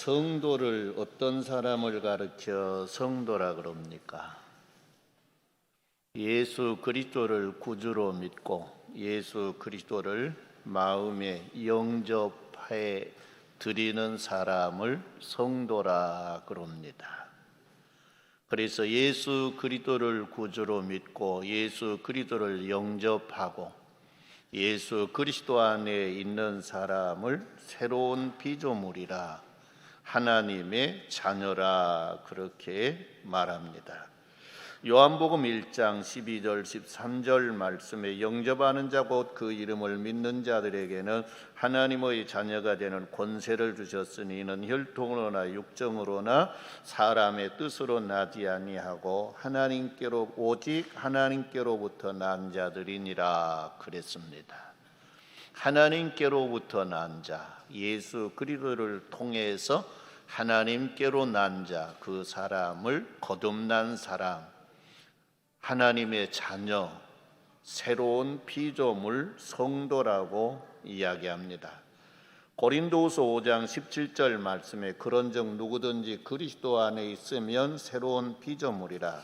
성도를 어떤 사람을 가르쳐 성도라 그럽니까? 예수 그리스도를 구주로 믿고 예수 그리스도를 마음에 영접해 드리는 사람을 성도라 그럽니다. 그래서 예수 그리스도를 구주로 믿고 예수 그리스도를 영접하고 예수 그리스도 안에 있는 사람을 새로운 피조물이라, 하나님의 자녀라 그렇게 말합니다. 요한복음 1장 12절 13절 말씀에 영접하는 자 곧 그 이름을 믿는 자들에게는 하나님의 자녀가 되는 권세를 주셨으니 이는 혈통으로나 육정으로나 사람의 뜻으로 나지 아니하고 하나님께로 오직 하나님께로부터 난 자들이니라 그랬습니다. 하나님께로부터 난 자, 예수 그리스도를 통해서 하나님께로 난 자, 그 사람을 거듭난 사람, 하나님의 자녀, 새로운 피조물, 성도라고 이야기합니다. 고린도후서 5장 17절 말씀에 그런즉 누구든지 그리스도 안에 있으면 새로운 피조물이라,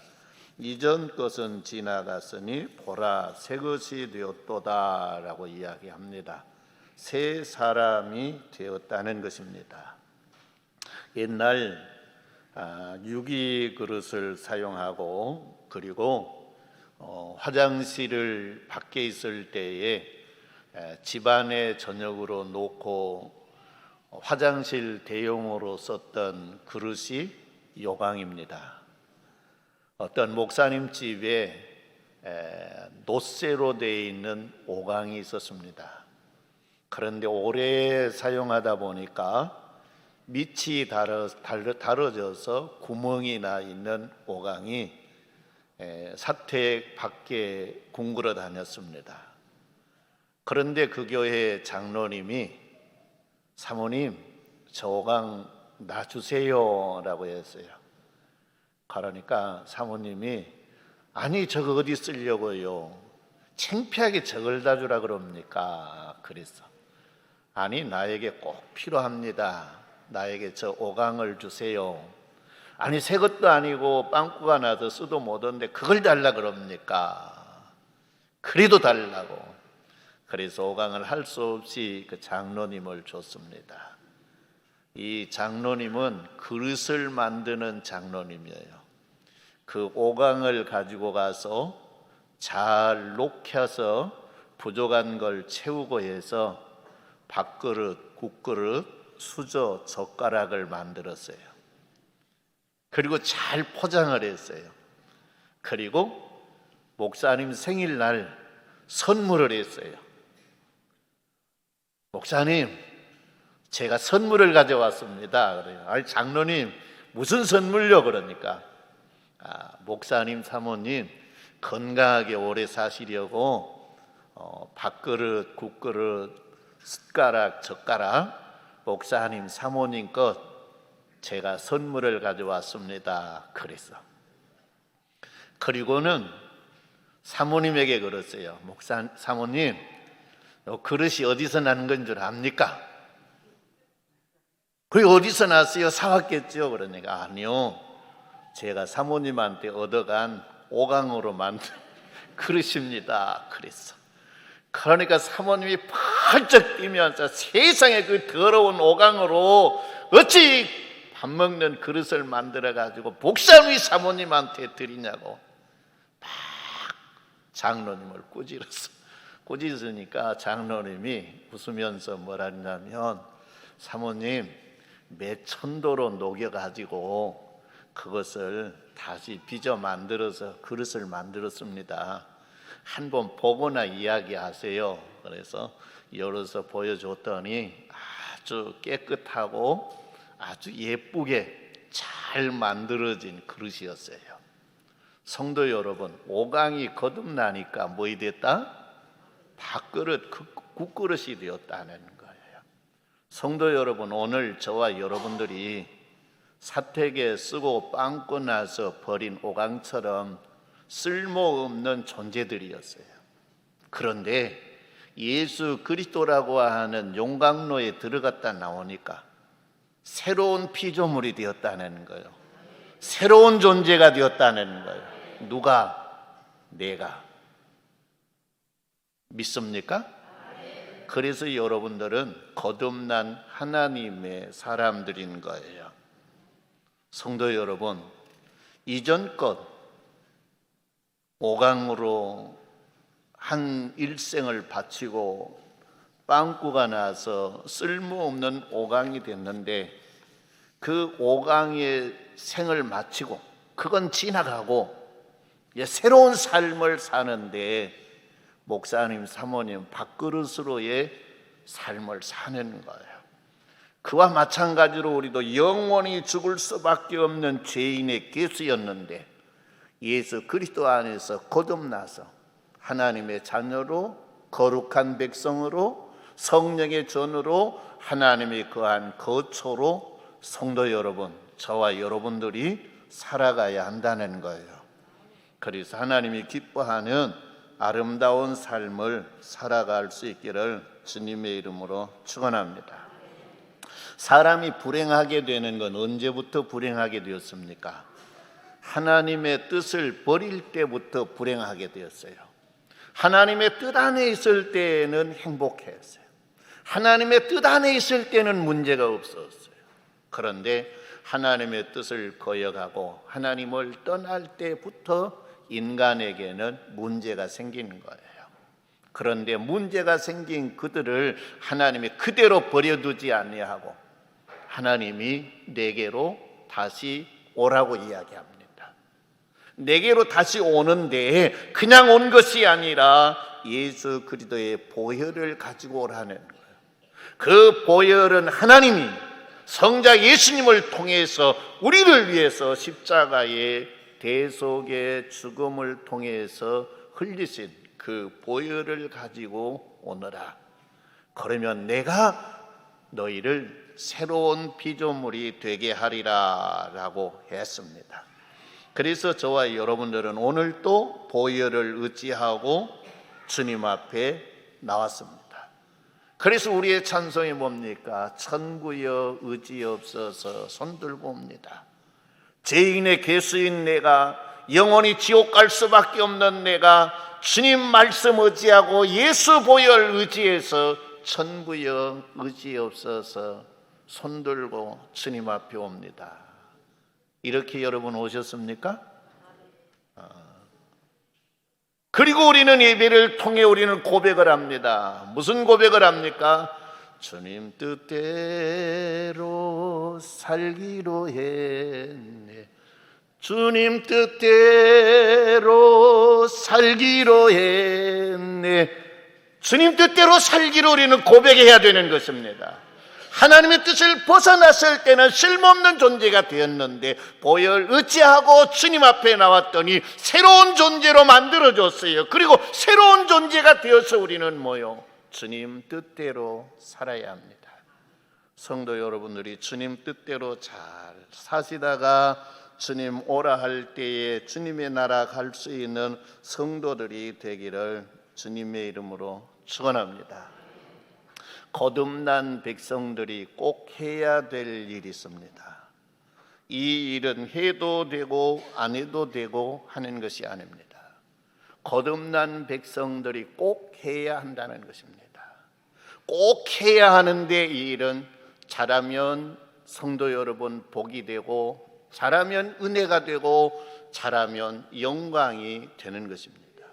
이전 것은 지나갔으니 보라 새 것이 되었도다 라고 이야기합니다. 새 사람이 되었다는 것입니다. 옛날 유기 그릇을 사용하고 그리고 화장실을 밖에 있을 때에 집안에 저녁으로 놓고 화장실 대용으로 썼던 그릇이 요강입니다. 어떤 목사님 집에 노쇠로 되어 있는 오강이 있었습니다. 그런데 오래 사용하다 보니까 밑이 다뤄져서 구멍이 나 있는 오강이 사택 밖에 굴러 다녔습니다. 그런데 그 교회 장로님이 사모님 저 오강 놔주세요 라고 했어요. 그러니까 사모님이 아니 저거 어디 쓰려고요? 창피하게 저걸 다 주라 그럽니까? 그랬어. 아니 나에게 꼭 필요합니다. 나에게 저 오강을 주세요. 아니 새 것도 아니고 빵꾸가 나서 쓰도 못하는데 그걸 달라 그럽니까? 그래도 달라고. 그래서 오강을 할 수 없이 그 장로님을 줬습니다. 이 장로님은 그릇을 만드는 장로님이에요. 그 오강을 가지고 가서 잘 녹여서 부족한 걸 채우고 해서 밥그릇, 국그릇, 수저, 젓가락을 만들었어요. 그리고 잘 포장을 했어요. 그리고 목사님 생일날 선물을 했어요. 목사님, 제가 선물을 가져왔습니다. 그래요. 아니 장로님 무슨 선물요? 그러니까 목사님 사모님 건강하게 오래 사시려고 밥그릇, 국그릇, 숟가락, 젓가락 목사님 사모님 것 제가 선물을 가져왔습니다. 그랬어. 그리고는 사모님에게 그랬어요. 사모님, 그릇이 어디서 난 건 줄 압니까? 그게 어디서 났어요? 사왔겠죠? 그러니까 아니요, 제가 사모님한테 얻어간 오강으로 만든 그릇입니다. 그랬어. 그러니까 사모님이 펄쩍 뛰면서 세상에 그 더러운 오강으로 어찌 밥 먹는 그릇을 만들어 가지고 목사님이 사모님한테 드리냐고 막 장로님을 꾸짖었어. 꾸짖으니까 장로님이 웃으면서 뭐라 했냐면 사모님 몇 천도로 녹여 가지고 그것을 다시 빚어 만들어서 그릇을 만들었습니다. 한번 보거나 이야기하세요. 그래서 열어서 보여줬더니 아주 깨끗하고 아주 예쁘게 잘 만들어진 그릇이었어요. 성도 여러분, 오강이 거듭나니까 뭐이 됐다? 밥그릇, 국그릇이 되었다는 거예요. 성도 여러분, 오늘 저와 여러분들이 사택에 쓰고 빵꾸 나서 버린 오강처럼 쓸모없는 존재들이었어요. 그런데 예수 그리스도라고 하는 용광로에 들어갔다 나오니까 새로운 피조물이 되었다는 거예요. 새로운 존재가 되었다는 거예요. 누가? 내가. 믿습니까? 그래서 여러분들은 거듭난 하나님의 사람들인 거예요. 성도 여러분, 이전껏 오강으로 한 일생을 바치고 빵꾸가 나서 쓸모없는 오강이 됐는데, 그 오강의 생을 마치고 그건 지나가고 새로운 삶을 사는데 목사님, 사모님 밥그릇으로의 삶을 사는 거예요. 그와 마찬가지로 우리도 영원히 죽을 수밖에 없는 죄인의 계수였는데 예수 그리스도 안에서 거듭나서 하나님의 자녀로, 거룩한 백성으로, 성령의 전으로, 하나님이 거한 거처로 성도 여러분, 저와 여러분들이 살아가야 한다는 거예요. 그래서 하나님이 기뻐하는 아름다운 삶을 살아갈 수 있기를 주님의 이름으로 축원합니다. 사람이 불행하게 되는 건 언제부터 불행하게 되었습니까? 하나님의 뜻을 버릴 때부터 불행하게 되었어요. 하나님의 뜻 안에 있을 때는 행복했어요. 하나님의 뜻 안에 있을 때는 문제가 없었어요. 그런데 하나님의 뜻을 거역하고 하나님을 떠날 때부터 인간에게는 문제가 생기는 거예요. 그런데 문제가 생긴 그들을 하나님이 그대로 버려두지 아니하고 하나님이 내게로 다시 오라고 이야기합니다. 내게로 다시 오는데 그냥 온 것이 아니라 예수 그리스도의 보혈을 가지고 오라는 거예요. 그 보혈은 하나님이 성자 예수님을 통해서 우리를 위해서 십자가의 대속의 죽음을 통해서 흘리신 그 보혈을 가지고 오너라. 그러면 내가 너희를 새로운 피조물이 되게 하리라 라고 했습니다. 그래서 저와 여러분들은 오늘 또 보혈을 의지하고 주님 앞에 나왔습니다. 그래서 우리의 찬송이 뭡니까? 천구여 의지없어서 손들고 옵니다. 죄인의 괴수인 내가, 영원히 지옥 갈 수밖에 없는 내가 주님 말씀 의지하고 예수 보혈 의지해서 천구여 의지없어서 손들고 주님 앞에 옵니다. 이렇게 여러분 오셨습니까? 그리고 우리는 예배를 통해 우리는 고백을 합니다. 무슨 고백을 합니까? 주님 뜻대로 살기로 했네. 주님 뜻대로 살기로 했네. 주님 뜻대로 살기로 우리는 고백해야 되는 것입니다. 하나님의 뜻을 벗어났을 때는 쓸모없는 존재가 되었는데 보혈 의지하고 주님 앞에 나왔더니 새로운 존재로 만들어졌어요. 그리고 새로운 존재가 되어서 우리는 뭐요? 주님 뜻대로 살아야 합니다. 성도 여러분들이 주님 뜻대로 잘 사시다가 주님 오라 할 때에 주님의 나라 갈 수 있는 성도들이 되기를 주님의 이름으로 축원합니다. 거듭난 백성들이 꼭 해야 될 일이 있습니다. 이 일은 해도 되고 안 해도 되고 하는 것이 아닙니다. 거듭난 백성들이 꼭 해야 한다는 것입니다. 꼭 해야 하는데 이 일은 잘하면 성도 여러분 복이 되고 잘하면 은혜가 되고 잘하면 영광이 되는 것입니다.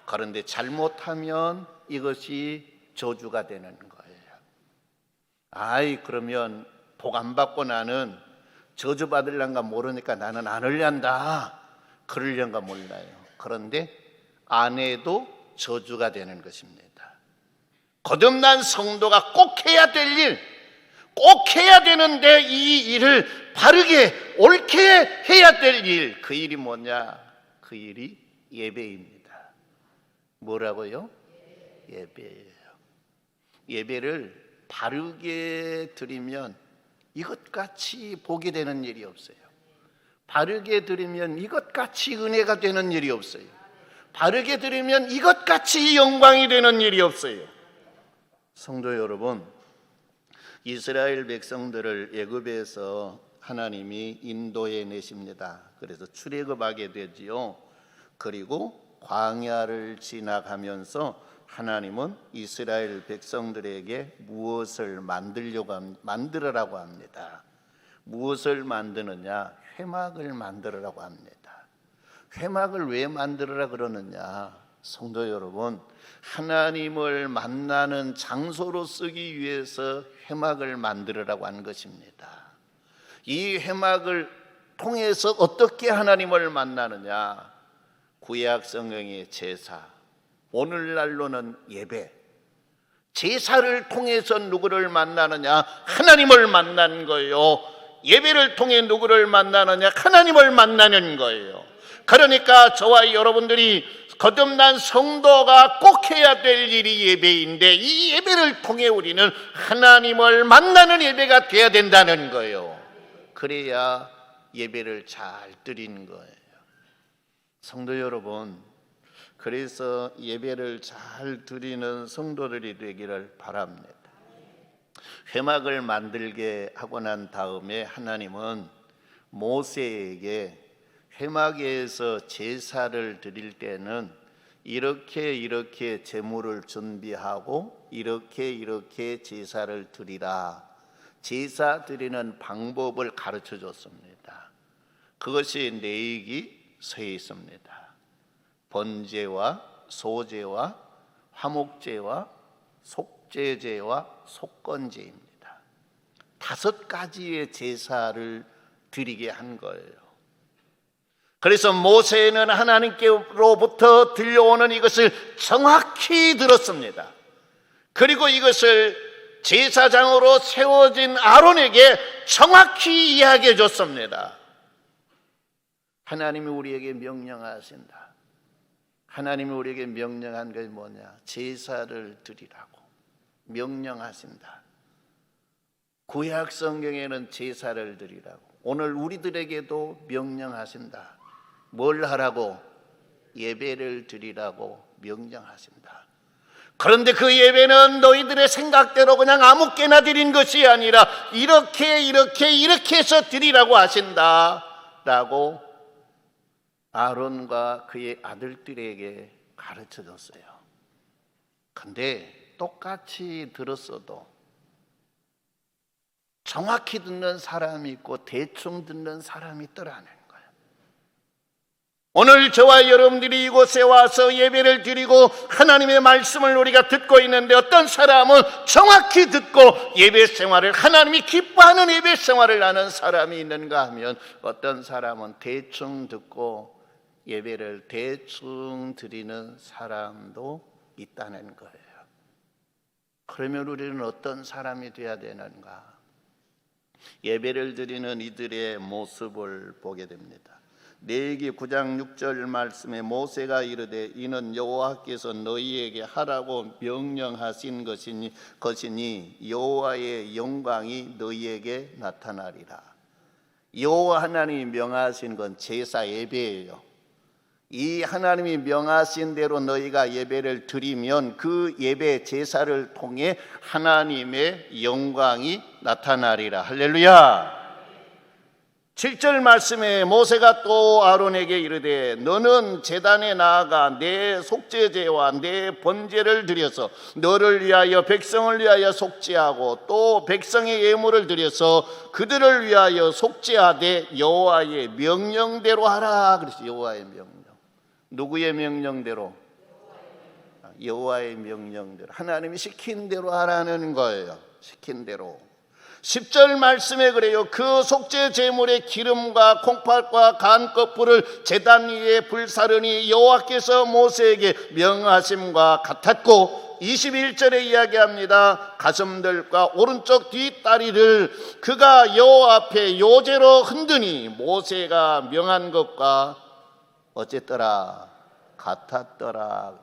그런데 잘못하면 이것이 저주가 되는 거예요. 그러면 복 안 받고 나는 저주 받으려는가 모르니까 나는 안 하려한다 그러려는가 몰라요. 그런데 안 해도 저주가 되는 것입니다. 거듭난 성도가 꼭 해야 될 일, 꼭 해야 되는데 이 일을 바르게 옳게 해야 될 일, 그 일이 뭐냐? 그 일이 예배입니다. 뭐라고요? 예배예요. 예배를 바르게 드리면 이것같이 복이 되는 일이 없어요. 바르게 드리면 이것같이 은혜가 되는 일이 없어요. 바르게 드리면 이것같이 영광이 되는 일이 없어요. 성도 여러분, 이스라엘 백성들을 애굽에서 하나님이 인도해 내십니다. 그래서 출애굽하게 되지요. 그리고 광야를 지나가면서 하나님은 이스라엘 백성들에게 무엇을 만들으라고 합니다. 무엇을 만드느냐? 회막을 만들으라고 합니다. 회막을 왜 만들으라 그러느냐? 성도 여러분, 하나님을 만나는 장소로 쓰기 위해서 회막을 만들으라고 한 것입니다. 이 회막을 통해서 어떻게 하나님을 만나느냐? 구약 성경의 제사, 오늘날로는 예배, 제사를 통해서 누구를 만나느냐? 하나님을 만나는 거예요. 예배를 통해 누구를 만나느냐? 하나님을 만나는 거예요. 그러니까 저와 여러분들이 거듭난 성도가 꼭 해야 될 일이 예배인데, 이 예배를 통해 우리는 하나님을 만나는 예배가 돼야 된다는 거예요. 그래야 예배를 잘 드리는 거예요. 성도 여러분, 그래서 예배를 잘 드리는 성도들이 되기를 바랍니다. 회막을 만들게 하고 난 다음에 하나님은 모세에게 회막에서 제사를 드릴 때는 이렇게 제물을 준비하고 이렇게 제사를 드리라, 제사 드리는 방법을 가르쳐 줬습니다. 그것이 내익이 서 있습니다. 번제와 소제와 화목제와 속죄제와 속건제입니다. 5가지의 제사를 드리게 한 거예요. 그래서 모세는 하나님께로부터 들려오는 이것을 정확히 들었습니다. 그리고 이것을 제사장으로 세워진 아론에게 정확히 이야기해 줬습니다. 하나님이 우리에게 명령하신다. 하나님이 우리에게 명령한 것이 뭐냐? 제사를 드리라고 명령하신다. 구약 성경에는 제사를 드리라고, 오늘 우리들에게도 명령하신다. 뭘 하라고? 예배를 드리라고 명령하신다. 그런데 그 예배는 너희들의 생각대로 그냥 아무렇게나 드린 것이 아니라 이렇게 해서 드리라고 하신다 라고 아론과 그의 아들들에게 가르쳐 줬어요. 근데 똑같이 들었어도 정확히 듣는 사람이 있고 대충 듣는 사람이 있더라는 거예요. 오늘 저와 여러분들이 이곳에 와서 예배를 드리고 하나님의 말씀을 우리가 듣고 있는데, 어떤 사람은 정확히 듣고 예배 생활을, 하나님이 기뻐하는 예배 생활을 하는 사람이 있는가 하면, 어떤 사람은 대충 듣고 예배를 대충 드리는 사람도 있다는 거예요. 그러면 우리는 어떤 사람이 되어야 되는가? 예배를 드리는 이들의 모습을 보게 됩니다. 레위기 9장 6절 말씀에 모세가 이르되 이는 여호와께서 너희에게 하라고 명령하신 것이니 여호와의 영광이 너희에게 나타나리라. 여호와 하나님이 명하신 건 제사 예배예요. 이 하나님이 명하신 대로 너희가 예배를 드리면 그 예배 제사를 통해 하나님의 영광이 나타나리라. 할렐루야. 7절 말씀에 모세가 또 아론에게 이르되 너는 제단에 나아가 내 속죄제와 내 번제를 드려서 너를 위하여 백성을 위하여 속죄하고 또 백성의 예물을 드려서 그들을 위하여 속죄하되 여호와의 명령대로 하라. 그래서 여호와의 명령. 누구의 명령대로? 여호와의 명령대로, 하나님이 시킨 대로 하라는 거예요. 시킨 대로. 10절 말씀에 그래요. 그 속죄 제물의 기름과 콩팥과 간 껍질을 제단 위에 불사르니 여호와께서 모세에게 명하심과 같았고, 21절에 이야기합니다. 가슴들과 오른쪽 뒷다리를 그가 여호와 앞에 요제로 흔드니 모세가 명한 것과 어쨌더라? 같았더라.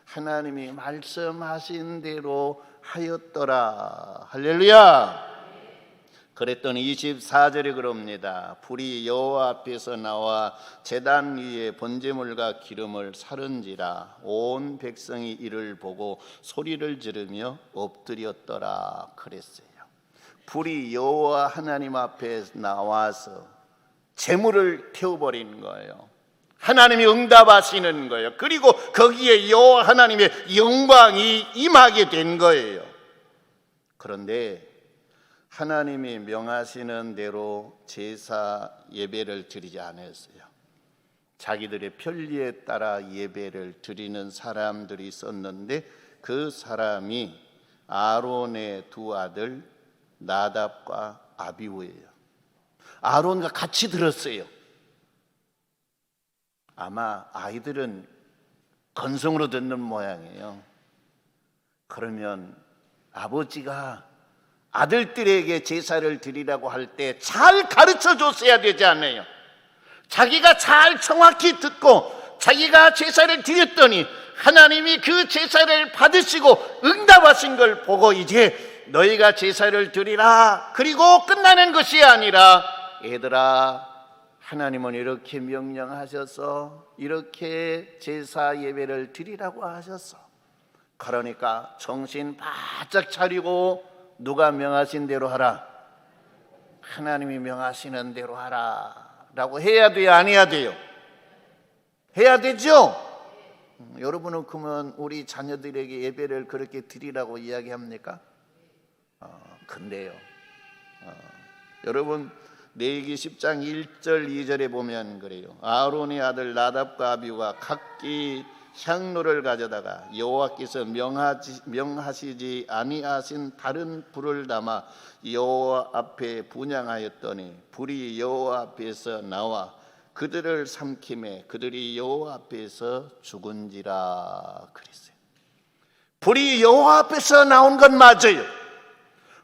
하나님이 말씀하신 대로 하였더라. 할렐루야. 그랬더니 24절에 그럽니다. 불이 여호와 앞에서 나와 제단 위에 번제물과 기름을 사른지라 온 백성이 이를 보고 소리를 지르며 엎드렸더라 그랬어요. 불이 여호와 하나님 앞에 나와서 제물을 태워버리는 거예요. 하나님이 응답하시는 거예요. 그리고 거기에 여호와 하나님의 영광이 임하게 된 거예요. 그런데 하나님이 명하시는 대로 제사 예배를 드리지 않았어요. 자기들의 편리에 따라 예배를 드리는 사람들이 있었는데 그 사람이 아론의 두 아들 나답과 아비후예요. 아론과 같이 들었어요. 아마 아이들은 건성으로 듣는 모양이에요. 그러면 아버지가 아들들에게 제사를 드리라고 할 때 잘 가르쳐 줬어야 되지 않나요? 자기가 잘 정확히 듣고 자기가 제사를 드렸더니 하나님이 그 제사를 받으시고 응답하신 걸 보고 이제 너희가 제사를 드리라, 그리고 끝나는 것이 아니라 얘들아, 하나님은 이렇게 명령하셔서 이렇게 제사 예배를 드리라고 하셨어. 그러니까 정신 바짝 차리고 누가 명하신 대로 하라, 하나님이 명하시는 대로 하라 라고 해야 돼요, 안 해야 돼요? 해야 되죠? 여러분은 그러면 우리 자녀들에게 예배를 그렇게 드리라고 이야기합니까? 근데요, 여러분 레위기 10장 1절 2절에 보면 그래요. 아론의 아들 나답과 아비후가 각기 향로를 가져다가 여호와께서 명하시지 아니하신 다른 불을 담아 여호와 앞에 분향하였더니 불이 여호와 앞에서 나와 그들을 삼키매 그들이 여호와 앞에서 죽은지라 그랬어요. 불이 여호와 앞에서 나온 건 맞아요.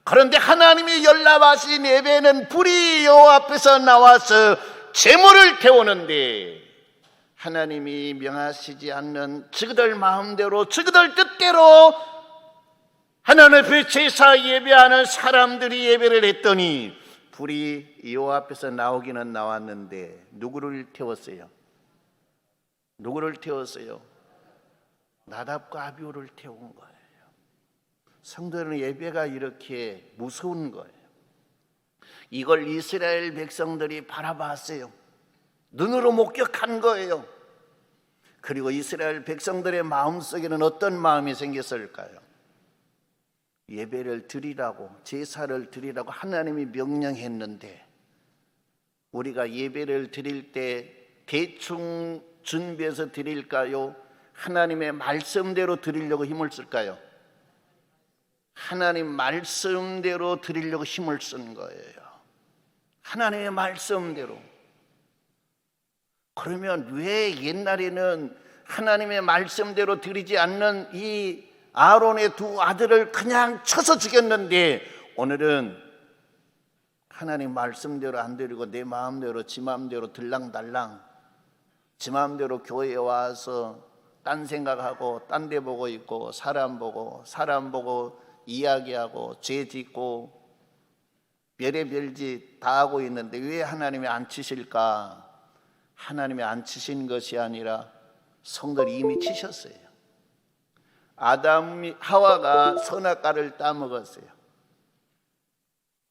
그런데 하나님이 연락하신 예배는 불이 여호와 앞에서 나와서 제물을 태우는데 하나님이 명하시지 않는 저그들 마음대로 저그들 뜻대로 하나님 앞에 제사 예배하는 사람들이 예배를 했더니 불이 여호와 앞에서 나오기는 나왔는데 누구를 태웠어요? 누구를 태웠어요? 나답과 아비후를 태운 거예요. 성도는 예배가 이렇게 무서운 거예요. 이걸 이스라엘 백성들이 바라봤어요. 눈으로 목격한 거예요. 그리고 이스라엘 백성들의 마음속에는 어떤 마음이 생겼을까요? 예배를 드리라고, 제사를 드리라고 하나님이 명령했는데 우리가 예배를 드릴 때 대충 준비해서 드릴까요? 하나님의 말씀대로 드리려고 힘을 쓸까요? 하나님 말씀대로 드리려고 힘을 쓴 거예요. 하나님의 말씀대로. 그러면 왜 옛날에는 하나님의 말씀대로 드리지 않는 이 아론의 두 아들을 그냥 쳐서 죽였는데 오늘은 하나님 말씀대로 안 드리고 내 마음대로 지 마음대로 들랑달랑 지 마음대로 교회에 와서 딴 생각하고 딴 데 보고 있고 사람 보고 이야기하고 죄 짓고 별의별 짓 다 하고 있는데 왜 하나님이 안 치실까? 하나님이 안 치신 것이 아니라 성들이 이미 치셨어요. 아담 하와가 선악과를 따먹었어요.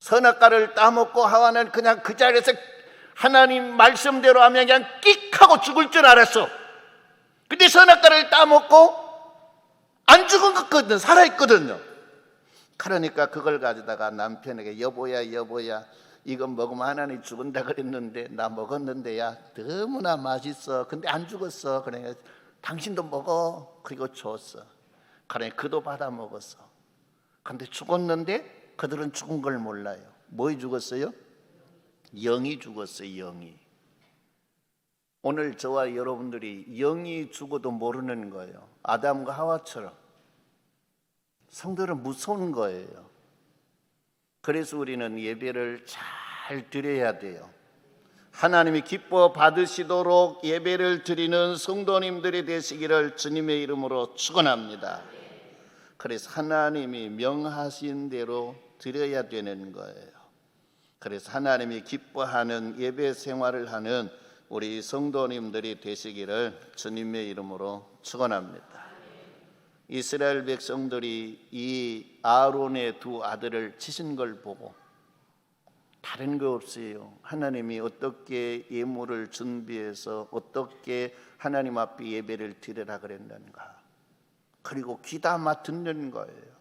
선악과를 따먹고 하와는 그냥 그 자리에서 하나님 말씀대로 하면 그냥 끽 하고 죽을 줄 알았어. 근데 선악과를 따먹고 안 죽은 거거든, 살아있거든요. 그러니까 그걸 가져다가 남편에게 여보야 이건 먹으면 하나님 죽은다 그랬는데 나 먹었는데 야 너무나 맛있어. 근데 안 죽었어. 그러니까 당신도 먹어. 그리고 줬어. 그러니까 그도 받아 먹었어. 근데 죽었는데 그들은 죽은 걸 몰라요. 뭐에 죽었어요? 영이 죽었어요. 영이. 오늘 저와 여러분들이 영이 죽어도 모르는 거예요. 아담과 하와처럼. 성도는 무서운 거예요. 그래서 우리는 예배를 잘 드려야 돼요. 하나님이 기뻐 받으시도록 예배를 드리는 성도님들이 되시기를 주님의 이름으로 축원합니다. 그래서 하나님이 명하신 대로 드려야 되는 거예요. 그래서 하나님이 기뻐하는 예배 생활을 하는 우리 성도님들이 되시기를 주님의 이름으로 축원합니다. 이스라엘 백성들이 이 아론의 두 아들을 치신 걸 보고 다른 거 없어요. 하나님이 어떻게 예물을 준비해서 어떻게 하나님 앞에 예배를 드리라 그랬는가. 그리고 귀담아 듣는 거예요.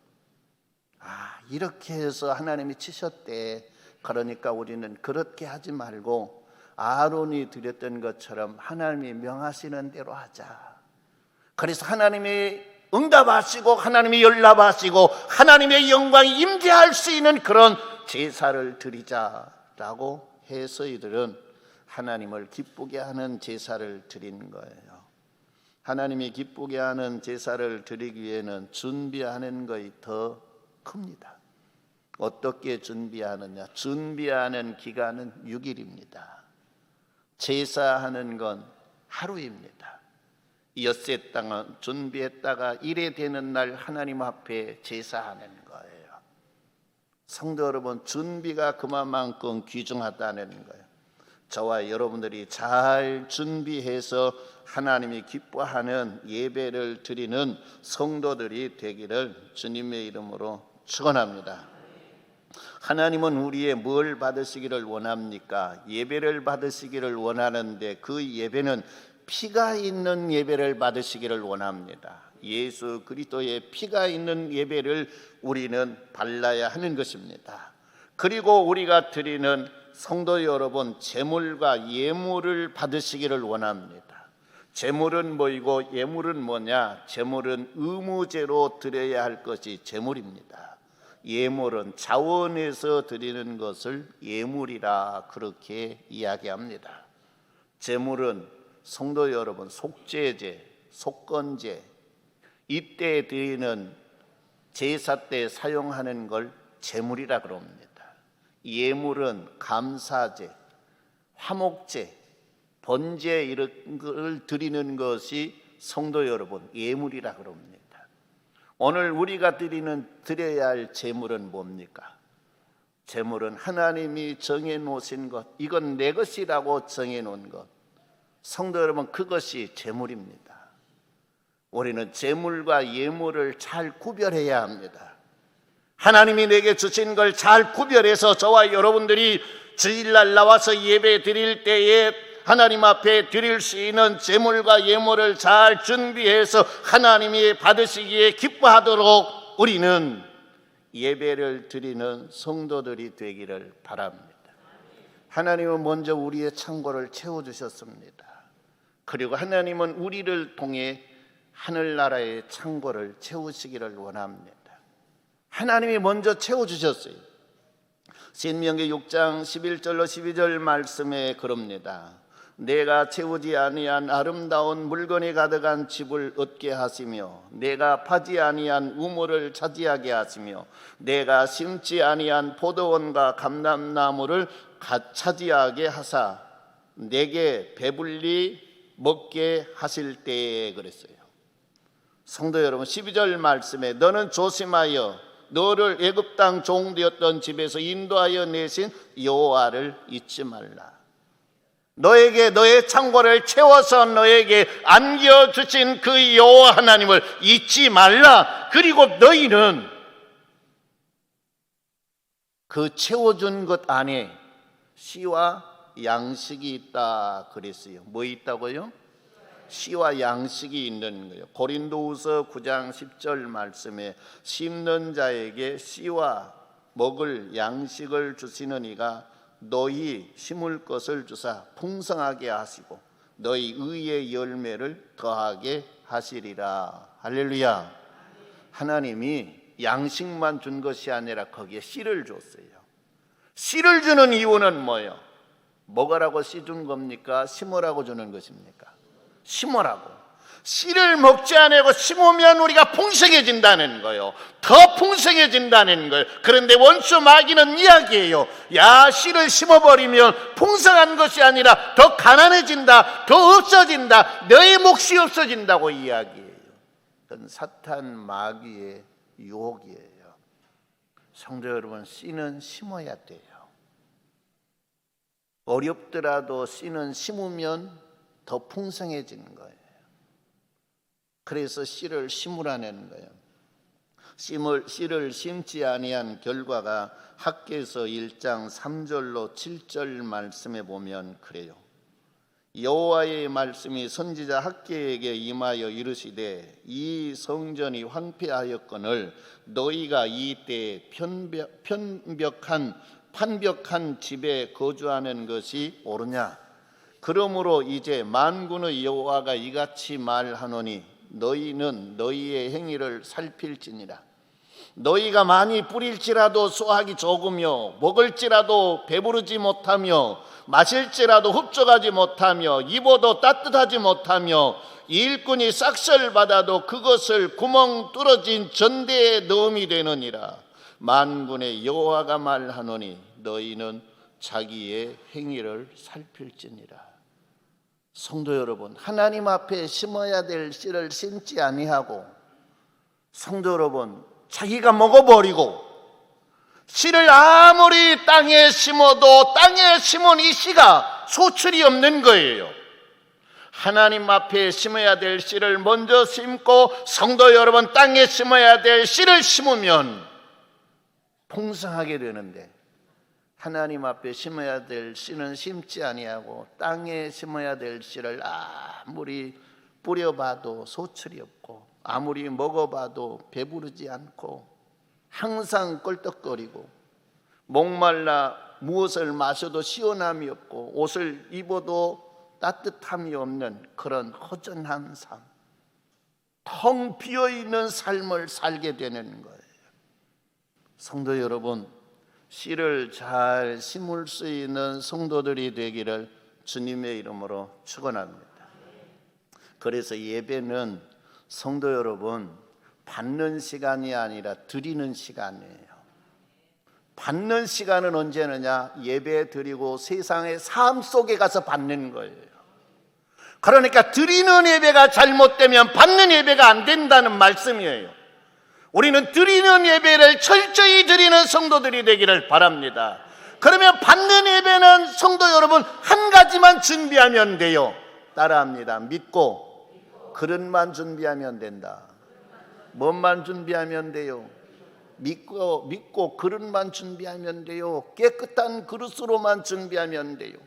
이렇게 해서 하나님이 치셨대. 그러니까 우리는 그렇게 하지 말고 아론이 드렸던 것처럼 하나님이 명하시는 대로 하자. 그래서 하나님이 응답하시고 하나님이 연락하시고 하나님의 영광이 임재할 수 있는 그런 제사를 드리자라고 해서 이들은 하나님을 기쁘게 하는 제사를 드린 거예요. 하나님이 기쁘게 하는 제사를 드리기 위해는 준비하는 것이 더 큽니다. 어떻게 준비하느냐? 준비하는 기간은 6일입니다. 제사하는 건 하루입니다. 엿새 땅은 준비했다가 일에 되는 날 하나님 앞에 제사하는 거예요. 성도 여러분, 준비가 그만큼 귀중하다는 거예요. 저와 여러분들이 잘 준비해서 하나님이 기뻐하는 예배를 드리는 성도들이 되기를 주님의 이름으로 축원합니다. 하나님은 우리의 뭘 받으시기를 원합니까? 예배를 받으시기를 원하는데 그 예배는 피가 있는 예배를 받으시기를 원합니다. 예수 그리스도의 피가 있는 예배를 우리는 발라야 하는 것입니다. 그리고 우리가 드리는 성도 여러분, 제물과 예물을 받으시기를 원합니다. 제물은 뭐이고 예물은 뭐냐? 제물은 의무제로 드려야 할 것이 제물입니다. 예물은 자원에서 드리는 것을 예물이라 그렇게 이야기합니다. 제물은 성도 여러분, 속죄제, 속건제, 이때 드리는 제사 때 사용하는 걸 제물이라 그럽니다. 예물은 감사제, 화목제, 번제 이런 걸 드리는 것이 성도 여러분 예물이라 그럽니다. 오늘 우리가 드려야 할 제물은 뭡니까? 제물은 하나님이 정해 놓으신 것, 이건 내 것이라고 정해 놓은 것. 성도 여러분, 그것이 제물입니다. 우리는 제물과 예물을 잘 구별해야 합니다. 하나님이 내게 주신 걸 잘 구별해서 저와 여러분들이 주일날 나와서 예배 드릴 때에 하나님 앞에 드릴 수 있는 제물과 예물을 잘 준비해서 하나님이 받으시기에 기뻐하도록 우리는 예배를 드리는 성도들이 되기를 바랍니다. 하나님은 먼저 우리의 창고를 채워주셨습니다. 그리고 하나님은 우리를 통해 하늘나라의 창고를 채우시기를 원합니다. 하나님이 먼저 채워주셨어요. 신명기 6장 11절로 12절 말씀에 그럽니다. 내가 채우지 아니한 아름다운 물건이 가득한 집을 얻게 하시며 내가 파지 아니한 우물을 차지하게 하시며 내가 심지 아니한 포도원과 감람나무를 차지하게 하사 내게 배불리 먹게 하실 때에 그랬어요. 성도 여러분, 12절 말씀에 너는 조심하여 너를 애굽 땅 종되었던 집에서 인도하여 내신 여호와를 잊지 말라. 너에게 너의 창고를 채워서 너에게 안겨주신 그 여호와 하나님을 잊지 말라. 그리고 너희는 그 채워준 것 안에 씨와 양식이 있다 그랬어요. 뭐 있다고요? 씨와 양식이 있는 거예요. 고린도후서 9장 10절 말씀에 심는 자에게 씨와 먹을 양식을 주시는 이가 너희 심을 것을 주사 풍성하게 하시고 너희 의의 열매를 더하게 하시리라. 할렐루야. 하나님이 양식만 준 것이 아니라 거기에 씨를 줬어요. 씨를 주는 이유는 뭐예요? 먹으라고 씨 준 겁니까? 심으라고 주는 것입니까? 심으라고. 씨를 먹지 않고 심으면 우리가 풍성해진다는 거예요. 더 풍성해진다는 거예요. 그런데 원수 마귀는 이야기해요. 야, 씨를 심어버리면 풍성한 것이 아니라 더 가난해진다, 더 없어진다, 너의 몫이 없어진다고 이야기해요. 그건 사탄 마귀의 유혹이에요. 성도 여러분, 씨는 심어야 돼요. 어렵더라도 씨는 심으면 더 풍성해지는 거예요. 그래서 씨를 심으라는 거예요. 씨를 심지 아니한 결과가 학개서 1장 3절로 7절 말씀에 보면 그래요. 여호와의 말씀이 선지자 학개에게 임하여 이르시되 이 성전이 황폐하였거늘 너희가 이때에 판벽한 집에 거주하는 것이 옳으냐. 그러므로 이제 만군의 여호와가 이같이 말하노니 너희는 너희의 행위를 살필지니라. 너희가 많이 뿌릴지라도 수확이 적으며 먹을지라도 배부르지 못하며 마실지라도 흡족하지 못하며 입어도 따뜻하지 못하며 일꾼이 싹쓸 받아도 그것을 구멍 뚫어진 전대에 넣음이 되느니라. 만군의 여호와가 말하노니 너희는 자기의 행위를 살필지니라. 성도 여러분, 하나님 앞에 심어야 될 씨를 심지 아니하고 성도 여러분, 자기가 먹어버리고 씨를 아무리 땅에 심어도 땅에 심은 이 씨가 소출이 없는 거예요. 하나님 앞에 심어야 될 씨를 먼저 심고 성도 여러분, 땅에 심어야 될 씨를 심으면 풍성하게 되는데 하나님 앞에 심어야 될 씨는 심지 아니하고 땅에 심어야 될 씨를 아무리 뿌려봐도 소출이 없고 아무리 먹어봐도 배부르지 않고 항상 껄떡거리고 목말라 무엇을 마셔도 시원함이 없고 옷을 입어도 따뜻함이 없는 그런 허전한 삶, 텅 비어있는 삶을 살게 되는 거예요. 성도 여러분, 씨를 잘 심을 수 있는 성도들이 되기를 주님의 이름으로 축원합니다. 그래서 예배는 성도 여러분, 받는 시간이 아니라 드리는 시간이에요. 받는 시간은 언제느냐? 예배 드리고 세상의 삶 속에 가서 받는 거예요. 그러니까 드리는 예배가 잘못되면 받는 예배가 안 된다는 말씀이에요. 우리는 드리는 예배를 철저히 드리는 성도들이 되기를 바랍니다. 그러면 받는 예배는 성도 여러분 한 가지만 준비하면 돼요. 따라합니다. 믿고 그릇만 준비하면 된다. 뭔만 준비하면 돼요? 믿고 그릇만 준비하면 돼요. 깨끗한 그릇으로만 준비하면 돼요.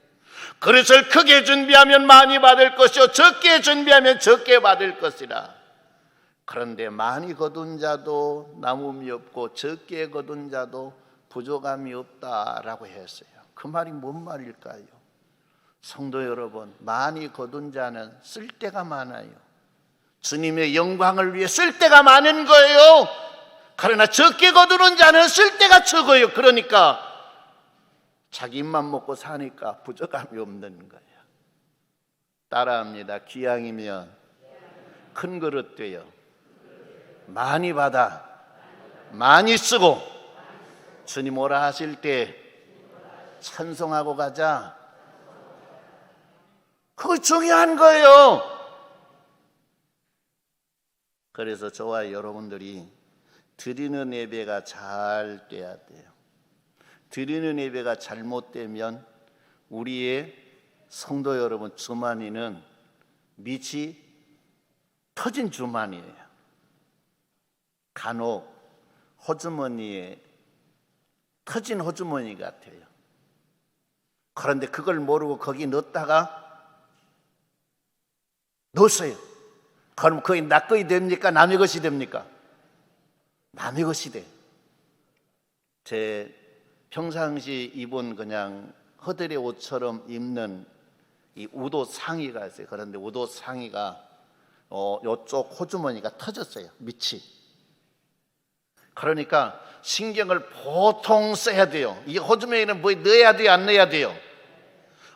그릇을 크게 준비하면 많이 받을 것이요 적게 준비하면 적게 받을 것이라. 그런데 많이 거둔 자도 남음이 없고 적게 거둔 자도 부족함이 없다라고 했어요. 그 말이 뭔 말일까요? 성도 여러분, 많이 거둔 자는 쓸 데가 많아요. 주님의 영광을 위해 쓸 데가 많은 거예요. 그러나 적게 거두는 자는 쓸 데가 적어요. 그러니까 자기 입만 먹고 사니까 부족함이 없는 거예요. 따라합니다. 기왕이면 큰 그릇 돼요. 많이 받아 많이 쓰고 주님 오라 하실 때 찬송하고 가자. 그거 중요한 거예요. 그래서 저와 여러분들이 드리는 예배가 잘 돼야 돼요. 드리는 예배가 잘못되면 우리의 성도 여러분 주머니는 밑이 터진 주머니예요. 간혹 호주머니에 터진 호주머니 같아요. 그런데 그걸 모르고 거기 넣었다가 넣었어요. 그럼 거기 나 것이 됩니까? 남의 것이 됩니까? 남의 것이 돼. 제 평상시 입은 그냥 허들의 옷처럼 입는 이 우도 상의가 있어요. 그런데 우도 상의가 이쪽 호주머니가 터졌어요. 밑이. 그러니까 신경을 보통 써야 돼요. 이 호주머니는 뭐 넣어야 돼요? 안 넣어야 돼요?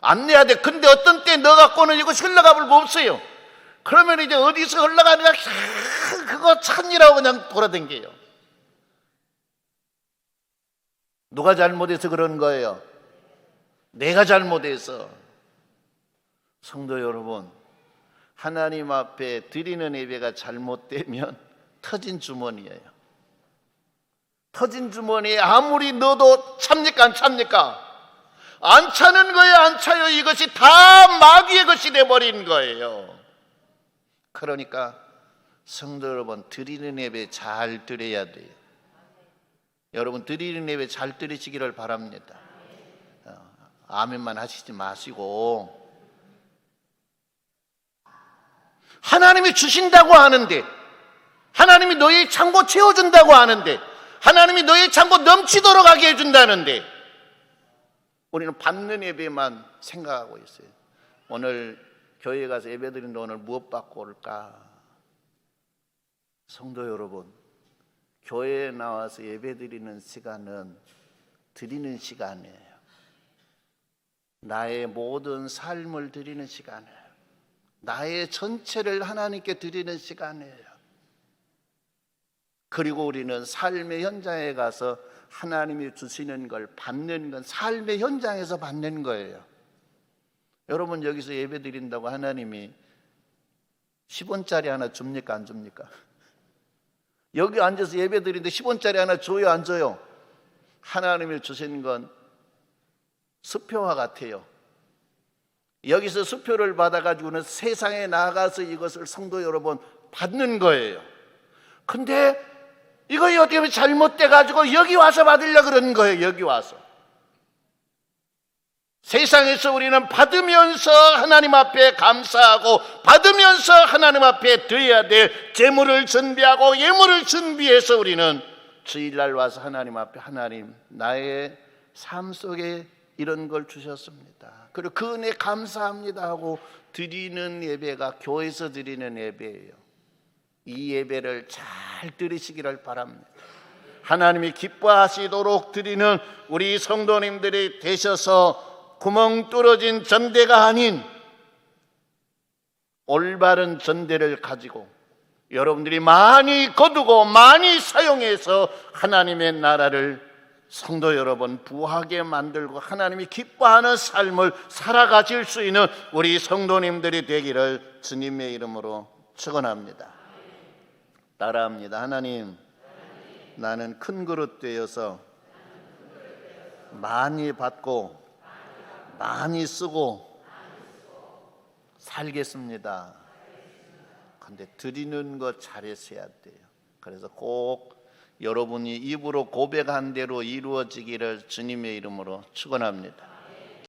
안 넣어야 돼. 근데 어떤 때 넣어갖고는 이거 흘러가 볼 거 없어요. 그러면 이제 어디서 흘러가느냐 그거 찾느라고 그냥 돌아다녀요. 누가 잘못해서 그런 거예요? 내가 잘못해서. 성도 여러분, 하나님 앞에 드리는 예배가 잘못되면 터진 주머니예요. 터진 주머니에 아무리 넣어도 찹니까 안 찹니까? 안 차는 거예요, 안 차요. 이것이 다 마귀의 것이 돼버린 거예요. 그러니까 성도 여러분, 드리는 예배 잘 드려야 돼요. 여러분, 드리는 예배 잘 드리시기를 바랍니다. 아멘만 하시지 마시고, 하나님이 주신다고 하는데, 하나님이 너의 창고 채워준다고 하는데, 하나님이 너의 창고 넘치도록 하게 해준다는데, 우리는 받는 예배만 생각하고 있어요. 오늘 교회에 가서 예배 드리는데 오늘 무엇 받고 올까? 성도 여러분, 교회에 나와서 예배 드리는 시간은 드리는 시간이에요. 나의 모든 삶을 드리는 시간이에요. 나의 전체를 하나님께 드리는 시간이에요. 그리고 우리는 삶의 현장에 가서 하나님이 주시는 걸 받는 건 삶의 현장에서 받는 거예요. 여러분, 여기서 예배 드린다고 하나님이 10원짜리 하나 줍니까, 안 줍니까? 여기 앉아서 예배 드리는데 10원짜리 하나 줘요, 안 줘요? 하나님이 주신 건 수표와 같아요. 여기서 수표를 받아가지고는 세상에 나가서 이것을 성도 여러분 받는 거예요. 근데 이거 어떻게 보면 잘못돼가지고 여기 와서 받으려고 그러는 거예요. 여기 와서. 세상에서 우리는 받으면서 하나님 앞에 감사하고, 받으면서 하나님 앞에 드려야 될 제물을 준비하고, 예물을 준비해서 우리는 주일날 와서 하나님 앞에, 하나님, 나의 삶 속에 이런 걸 주셨습니다, 그리고 그 은혜 감사합니다 하고 드리는 예배가 교회에서 드리는 예배예요. 이 예배를 잘 드리시기를 바랍니다. 하나님이 기뻐하시도록 드리는 우리 성도님들이 되셔서 구멍 뚫어진 전대가 아닌 올바른 전대를 가지고 여러분들이 많이 거두고 많이 사용해서 하나님의 나라를 성도 여러분 부하게 만들고 하나님이 기뻐하는 삶을 살아가실 수 있는 우리 성도님들이 되기를 주님의 이름으로 축원합니다. 따라합니다. 하나님, 나는 큰 그릇 되어서 많이 받고 많이 쓰고 살겠습니다. 근데 드리는 거 잘했어야 돼요. 그래서 꼭 여러분이 입으로 고백한 대로 이루어지기를 주님의 이름으로 축원합니다.